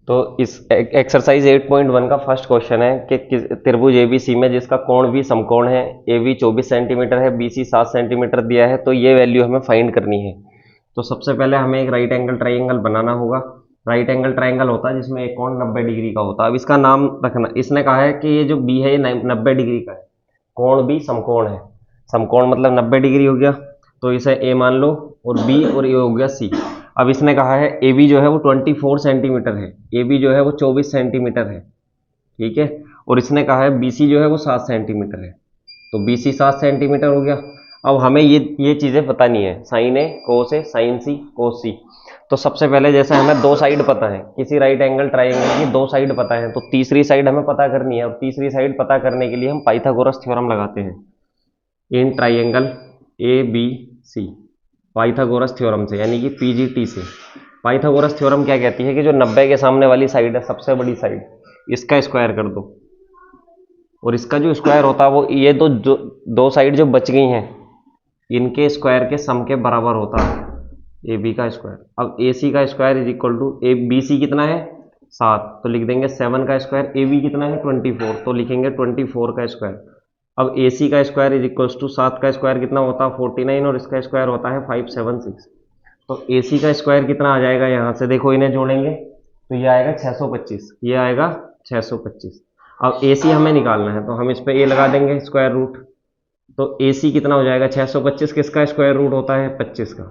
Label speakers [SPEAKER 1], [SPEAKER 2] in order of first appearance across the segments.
[SPEAKER 1] तो इस एक्सरसाइज 8.1 का फर्स्ट क्वेश्चन है कि त्रिभुज एबीसी में जिसका कोण भी समकोण है, एबी 24 सेंटीमीटर है, बीसी 7 सेंटीमीटर दिया है, तो ये वैल्यू हमें फाइंड करनी है। तो सबसे पहले हमें एक राइट एंगल ट्राइंगल बनाना होगा। राइट एंगल ट्राइंगल होता है जिसमें एक कोण 90 डिग्री का होता है। अब इसका नाम रखना, इसने कहा है कि ये जो बी है ये 90 डिग्री का है, कोण भी समकोण है। समकोण मतलब 90 डिग्री हो गया, तो इसे ए मान लो, और बी और ये हो गया सी। अब इसने कहा है ए बी जो है वो 24 सेंटीमीटर है, ए बी जो है वो 24 सेंटीमीटर है, ठीक है। और इसने कहा है बी सी जो है वो 7 सेंटीमीटर है, तो बी सी 7 सेंटीमीटर हो गया। अब हमें ये चीज़ें पता नहीं है, साइन ए कोस ए साइन सी कोस सी। तो सबसे पहले जैसे हमें दो साइड पता है, किसी राइट एंगल ट्राइंगल की दो साइड पता है, तो तीसरी साइड हमें पता करनी है। अब तीसरी साइड पता करने के लिए हम पाइथागोरस थ्योरम लगाते हैं in triangle A B C, Pythagoras theorem से, यानी कि पीजीटी से। पाइथागोरस थ्योरम क्या कहती है कि जो 90 के सामने वाली साइड है, सबसे बड़ी साइड, इसका स्क्वायर कर दो, और इसका जो स्क्वायर होता है वो ये दो साइड जो बच गई हैं इनके स्क्वायर के सम के बराबर होता है ए बी का स्क्वायर। अब ए सी का square is equal to A B C कितना है 7, तो लिख देंगे 7 का स्क्वायर। ए बी कितना है 24, तो लिखेंगे 24 का स्क्वायर। अब ए सी का स्क्वायर इज इक्वल टू 7 का स्क्वायर कितना होता है 49, और इसका स्क्वायर होता है 576। तो ए सी का स्क्वायर कितना आ जाएगा, यहाँ से देखो इन्हें जोड़ेंगे तो ये आएगा 625, ये आएगा 625। अब ए सी हमें निकालना है, तो हम इस पर ए लगा देंगे स्क्वायर रूट, तो ए सी कितना हो जाएगा 625, किसका स्क्वायर रूट होता है 25 का।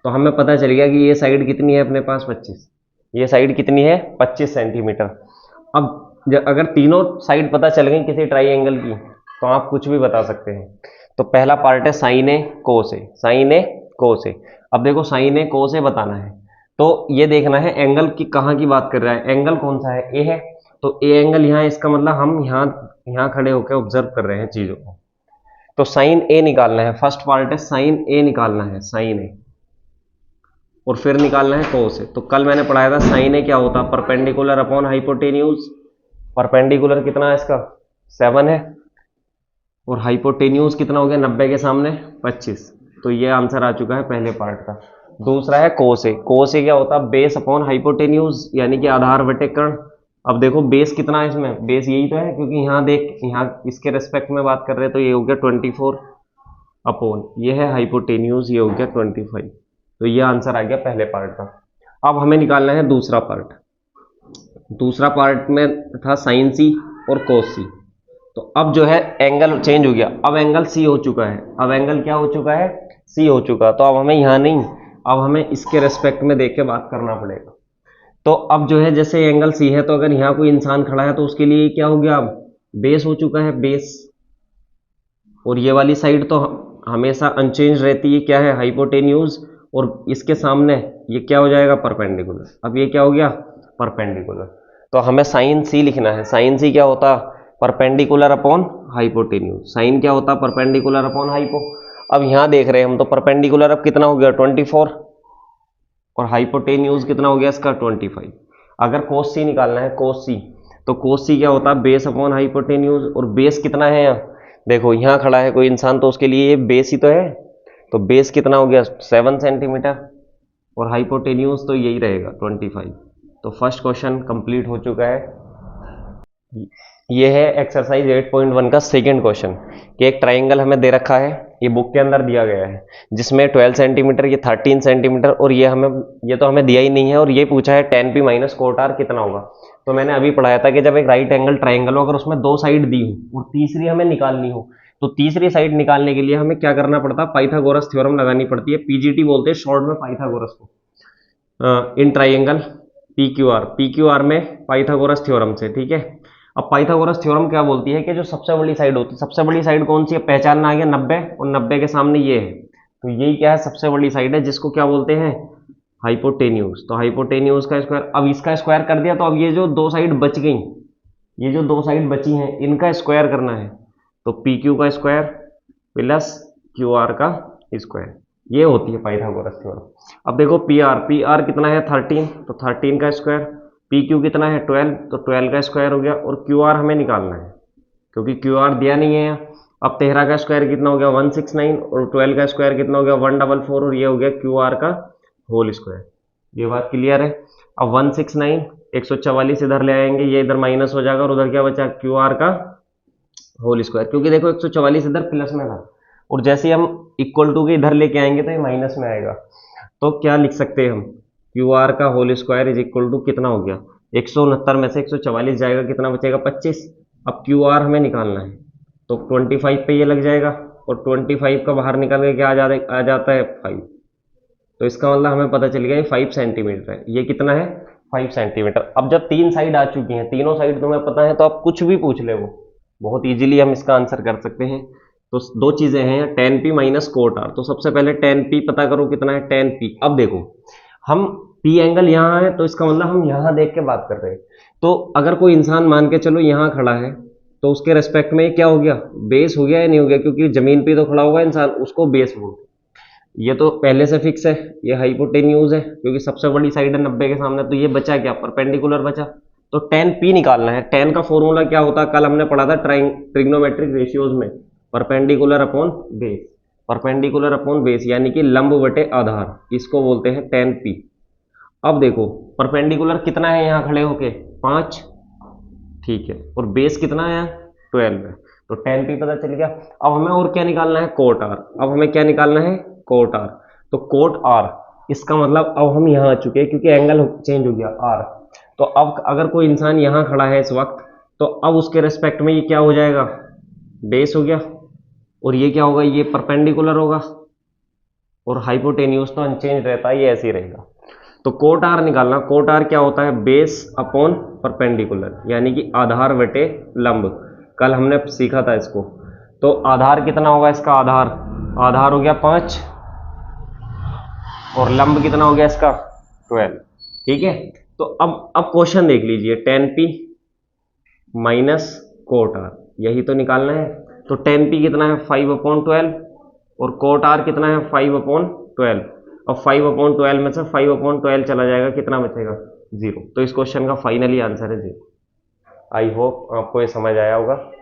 [SPEAKER 1] तो हमें पता चल गया कि ये साइड कितनी है अपने पास 25, ये साइड कितनी है 25 सेंटीमीटर। अब अगर तीनों साइड पता चल गई किसी ट्राइंगल की, तो आप कुछ भी बता सकते हैं। तो पहला पार्ट है साइन ए कोस ए, साइन ए कोस ए। अब देखो साइन ए कोस ए बताना है, तो ये देखना है एंगल की कहाँ की बात कर रहा है, एंगल कौन सा है ए है, तो ए एंगल यहाँ, इसका मतलब हम यहाँ खड़े होकर ऑब्जर्व कर रहे हैं चीजों को। तो साइन ए निकालना है, फर्स्ट पार्ट है साइन ए निकालना है, साइन ए, और फिर निकालना है कोस ए। तो कल मैंने पढ़ाया था साइन ए क्या होता है, परपेंडिकुलर अपॉन हाइपोटेन्यूज। परपेंडिकुलर कितना है इसका 7 है, और हाइपोटेन्यूज कितना हो गया 90 के सामने 25। तो ये आंसर आ चुका है पहले पार्ट का। दूसरा है कोस ए। कोस ए क्या होता है बेस अपॉन हाइपोटेन्यूज, यानी कि आधार बटे कर्ण। अब देखो बेस कितना है इसमें, बेस यही तो है, क्योंकि यहाँ देख, यहाँ इसके रेस्पेक्ट में बात कर रहे हैं, तो ये हो गया 24 अपॉन, ये है हाइपोटेन्यूज, ये हो गया 25। तो ये आंसर आ गया पहले पार्ट का। अब हमें निकालना है दूसरा पार्ट। दूसरा पार्ट में था साइन सी और कोस सी। तो अब जो है एंगल चेंज हो गया, अब एंगल सी हो चुका है, अब एंगल क्या हो चुका है सी हो चुका। तो अब हमें यहाँ नहीं, अब हमें इसके रेस्पेक्ट में देख के बात करना पड़ेगा। तो अब जो है जैसे एंगल सी है, तो अगर यहाँ कोई इंसान खड़ा है तो उसके लिए क्या हो गया, अब बेस हो चुका है बेस, और ये वाली साइड तो हमेशा अनचेंज रहती है, क्या है हाइपोटेन्यूज, और इसके सामने ये क्या हो जाएगा परपेंडिकुलर। अब ये क्या हो गया परपेंडिकुलर, तो हमें साइन सी लिखना है। साइन सी क्या होता परपेंडिकुलर अपॉन हाइपोटेन्यूज, साइन क्या होता परपेंडिकुलर अपॉन हाइपो। अब यहाँ देख रहे हैं हम, तो परपेंडिकुलर अब कितना हो गया 24, और हाइपोटेन्यूज कितना हो गया इसका 25। अगर कोस सी निकालना है कोस सी, तो कोस सी क्या होता है बेस अपॉन हाइपोटेन्यूज, और बेस कितना है यहाँ देखो, यहाँ खड़ा है कोई इंसान तो उसके लिए ये बेस ही तो है, तो बेस कितना हो गया 7 सेंटीमीटर, और हाइपोटेन्यूज तो यही रहेगा 25। तो फर्स्ट क्वेश्चन कंप्लीट हो चुका है। ये है एक्सरसाइज 8.1 का सेकंड क्वेश्चन, कि एक ट्राइंगल हमें दे रखा है, ये बुक के अंदर दिया गया है, जिसमें 12 सेंटीमीटर, ये 13 सेंटीमीटर, और ये तो हमें दिया ही नहीं है, और ये पूछा है tan p minus coat r कितना होगा। तो मैंने अभी पढ़ाया था कि जब एक राइट एंगल ट्राइंगल हो, अगर उसमें दो साइड दी हो और तीसरी हमें निकालनी हो, तो तीसरी साइड निकालने के लिए हमें क्या करना पड़ता है पाइथागोरस थ्योरम लगानी पड़ती है। पीजीटी बोलते हैं शॉर्ट में पाइथागोरस को, इन ट्राइंगल पीक्यूआर में पाइथागोरस थ्योरम से, ठीक है। अब पाइथागोरस थ्योरम क्या बोलती है कि जो सबसे बड़ी साइड होती है, सबसे बड़ी साइड कौन सी है पहचानना आ गया 90, और 90 के सामने ये है, तो यही क्या है सबसे बड़ी साइड है, जिसको क्या बोलते हैं हाइपोटेन्यूज। तो हाइपोटेन्यूज का स्क्वायर, अब इसका स्क्वायर कर दिया, तो अब ये जो दो साइड बच गई, ये जो दो साइड बची हैं इनका स्क्वायर करना है, तो पी क्यू का स्क्वायर प्लस क्यू आर का स्क्वायर, ये होती है पाइथागोरस थ्योरम। अब देखो पी आर कितना है 13, तो 13 का स्क्वायर, पी क्यू कितना है 12, तो 12 का स्क्वायर हो गया, और क्यू आर हमें निकालना है क्योंकि क्यू आर दिया नहीं है यहाँ। अब 13 का स्क्वायर कितना हो गया 169, और 12 का स्क्वायर कितना हो गया 144, और ये हो गया क्यू आर का होल स्क्वायर। ये बात क्लियर है। अब 169 144 इधर ले आएंगे, ये इधर माइनस हो जाएगा और उधर क्या बचा, क्यू आर का होल स्क्वायर, क्योंकि देखो 144 इधर प्लस में था और जैसे ही हम इक्वल टू के इधर लेके आएंगे तो ये माइनस में आएगा। तो क्या लिख सकते हैं हम, क्यू आर का whole square is equal to कितना हो गया, 169 में से 144 जाएगा, कितना बचेगा 25। अब क्यू आर हमें निकालना है तो 25 पे ये लग जाएगा और 25 का बाहर निकल के क्या आ जाता है 5। तो इसका मतलब हमें पता चल गया ये 5 सेंटीमीटर है। ये कितना है 5 सेंटीमीटर। अब जब तीन साइड आ चुकी हैं, तीनों साइड तुम्हें पता है, तो आप कुछ भी पूछ ले वो बहुत इजीली हम इसका आंसर कर सकते हैं। तो दो चीजें हैं, tan p minus cot R. तो सबसे पहले tan p पता करो कितना है tan p। अब देखो हम p एंगल यहाँ है तो इसका मतलब हम यहाँ देख के बात कर रहे हैं। तो अगर कोई इंसान मान के चलो यहाँ खड़ा है तो उसके रेस्पेक्ट में ये क्या हो गया, बेस हो गया या नहीं हो गया, क्योंकि जमीन पे तो खड़ा होगा इंसान, उसको बेस बोलते। ये तो पहले से फिक्स है, ये हाइपोटेन्यूज है क्योंकि सबसे बड़ी साइड है 90 के सामने। तो ये बचा क्या, परपेंडिकुलर बचा। तो tan p निकालना है। tan का फॉर्मूला क्या होता है, कल हमने पढ़ा था ट्रिग्नोमेट्रिक रेशियोज में, perpendicular upon base. Perpendicular upon base यानी कि लंब बटे आधार, इसको बोलते हैं tan p। अब देखो परपेंडिकुलर कितना है यहाँ खड़े होके 5, ठीक है, और बेस कितना है 12 है, तो tan p पता चल गया। अब हमें और क्या निकालना है, कोट r। अब हमें क्या निकालना है, कोट r। तो कोट r, इसका मतलब अब हम यहाँ आ चुके हैं क्योंकि एंगल चेंज हो गया r। तो अब अगर कोई इंसान यहाँ खड़ा है इस वक्त, तो अब उसके रेस्पेक्ट में ये क्या हो जाएगा, बेस हो गया, और ये क्या होगा, ये परपेंडिकुलर होगा, और हाइपोटेन्यूज तो अनचेंज रहता है, ये ऐसे ही रहेगा। तो कोट आर निकालना। कोट आर क्या होता है, बेस अपॉन परपेंडिकुलर, यानी कि आधार बटे लंब। कल हमने सीखा था इसको। तो आधार कितना होगा इसका, आधार हो गया 5 और लंब कितना हो गया इसका 12, ठीक है। तो अब क्वेश्चन देख लीजिए, tan p minus cot R, यही तो निकालना है। तो tan p कितना है 5/12 और कोट आर कितना है 5/12। अब 5/12 में से 5/12 चला जाएगा, कितना बचेगा 0। तो इस क्वेश्चन का फाइनली आंसर है 0। आई होप आपको ये समझ आया होगा।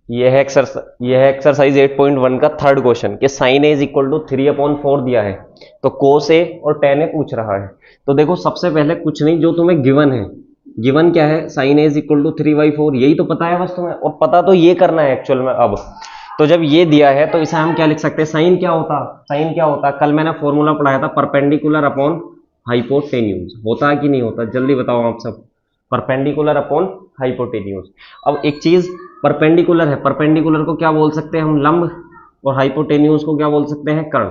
[SPEAKER 1] यह है एक्सरसाइज 8.1 का थर्ड क्वेश्चन कि sine A is equal to 3/4 दिया है, तो कोस ए और tan ए पूछ रहा है। तो देखो सबसे पहले कुछ नहीं, जो तुम्हें गिवन है, गिवन क्या है, sine A is equal to 3/4, यही तो पता है बस तुम्हें, और पता तो ये करना है एक्चुअल में। अब तो जब ये दिया है तो इसे हम क्या लिख सकते हैं, साइन क्या होता, कल मैंने फॉर्मूला पढ़ाया था, परपेंडिकुलर अपॉन हाइपोटेन्यूज। होता है कि नहीं होता, जल्दी बताओ आप सब, परपेंडिकुलर अपॉन हाइपोटेन्यूज। अब एक चीज परपेंडिकुलर है, परपेंडिकुलर को क्या बोल सकते हैं हम, लंब, और हाइपोटेन्यूज को क्या बोल सकते हैं, कर्ण।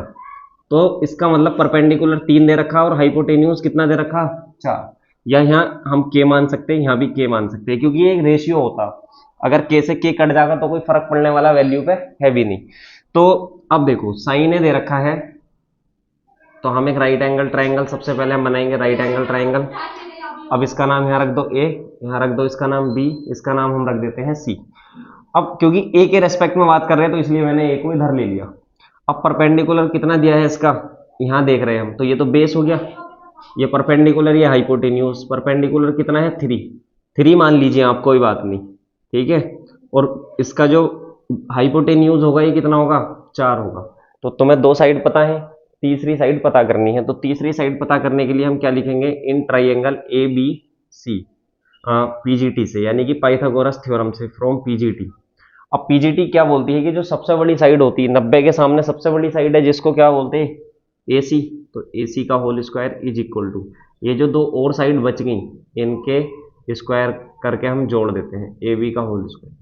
[SPEAKER 1] तो इसका मतलब परपेंडिकुलर 3 दे रखा और हाइपोटेन्यूज कितना दे रखा 4, या यहाँ हम के मान सकते हैं, यहाँ भी के मान सकते हैं, क्योंकि ये एक रेशियो होता, अगर के से के कट जाएगा तो कोई फर्क पड़ने वाला वैल्यू पे है भी नहीं। तो अब देखो साइन ए दे रखा है, तो हम एक राइट एंगल ट्राइंगल सबसे पहले हम बनाएंगे, राइट एंगल ट्राइंगल। अब इसका नाम यहाँ रख दो ए, यहाँ रख दो इसका नाम बी, इसका नाम हम रख देते हैं सी। अब क्योंकि ए के रेस्पेक्ट में बात कर रहे हैं तो इसलिए मैंने ए को इधर ले लिया। अब परपेंडिकुलर कितना दिया है इसका, यहाँ देख रहे हैं हम, तो ये तो बेस हो गया, ये परपेंडिकुलर, ये हाइपोटेन्यूज। परपेंडिकुलर कितना है 3 मान लीजिए आप, कोई बात नहीं, ठीक है। और इसका जो हाइपोटेन्यूज होगा ये कितना होगा 4 होगा। तो तुम्हें 2 साइड पता है, तीसरी साइड पता करनी है। तो तीसरी साइड पता करने के लिए हम क्या लिखेंगे, in triangle A B C PGT से, यानी कि पाइथागोरस थ्योरम से, फ्रॉम पीजीटी। अब पीजीटी क्या बोलती है कि जो सबसे बड़ी साइड होती है 90 के सामने सबसे बड़ी साइड है, जिसको क्या बोलते हैं एसी। तो एसी का whole square is equal to, ये जो 2 और साइड बच गई इनके स्क्वायर करके हम जोड़ देते हैं, ए बी का होल स्क्वायर।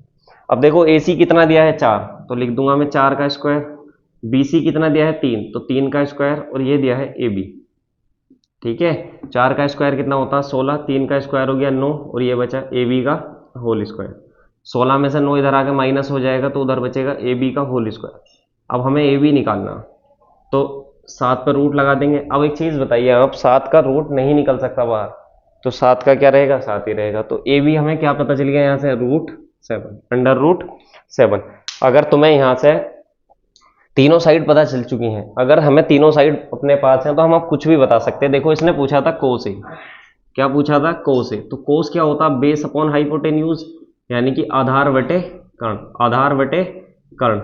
[SPEAKER 1] अब देखो एसी कितना दिया है 4, तो लिख दूंगा मैं 4 का स्क्वायर। बीसी कितना दिया है 3, तो 3 का स्क्वायर, और ये दिया है ए बी, ठीक है। 4 का स्क्वायर कितना होता है 16, 3 का स्क्वायर हो गया 9, और ये बचा ए बी का होल स्क्वायर। 16 में से 9 इधर आके माइनस हो जाएगा, तो उधर बचेगा ए बी का होल स्क्वायर। अब हमें ए बी निकालना, तो 7 पर रूट लगा देंगे। अब एक चीज़ बताइए आप, 7 का रूट नहीं निकल सकता बाहर, तो 7 का क्या रहेगा 7 ही रहेगा। तो ए बी हमें क्या पता चल गया यहाँ से, √7। अगर तुम्हें यहाँ से तीनों साइड पता चल चुकी हैं, अगर हमें तीनों साइड अपने पास हैं, तो हम अब कुछ भी बता सकते हैं। देखो इसने पूछा था कोस ए, क्या पूछा था कोस ए, तो कोस क्या होता है, बेस अपॉन हाइपोटेन्यूज, यानी कि आधार बटे कर्ण।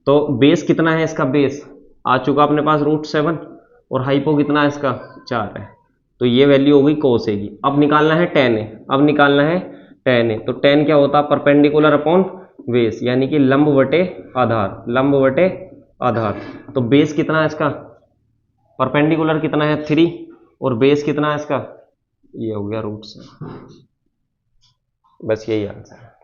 [SPEAKER 1] तो बेस कितना है इसका, बेस आ चुका अपने पास √7, और हाइपो कितना है इसका 4 है। तो ये वैल्यू हो गई कोस ए की। अब निकालना है टेन ए, अब निकालना है टेन ए। तो टेन क्या होता है, परपेंडिकुलर अपॉन बेस, यानी कि लंब बटे आधार, लंब बटे आधार। तो बेस कितना है इसका, परपेंडिकुलर कितना है 3, और बेस कितना है इसका, ये हो गया रूट से। बस यही आंसर है।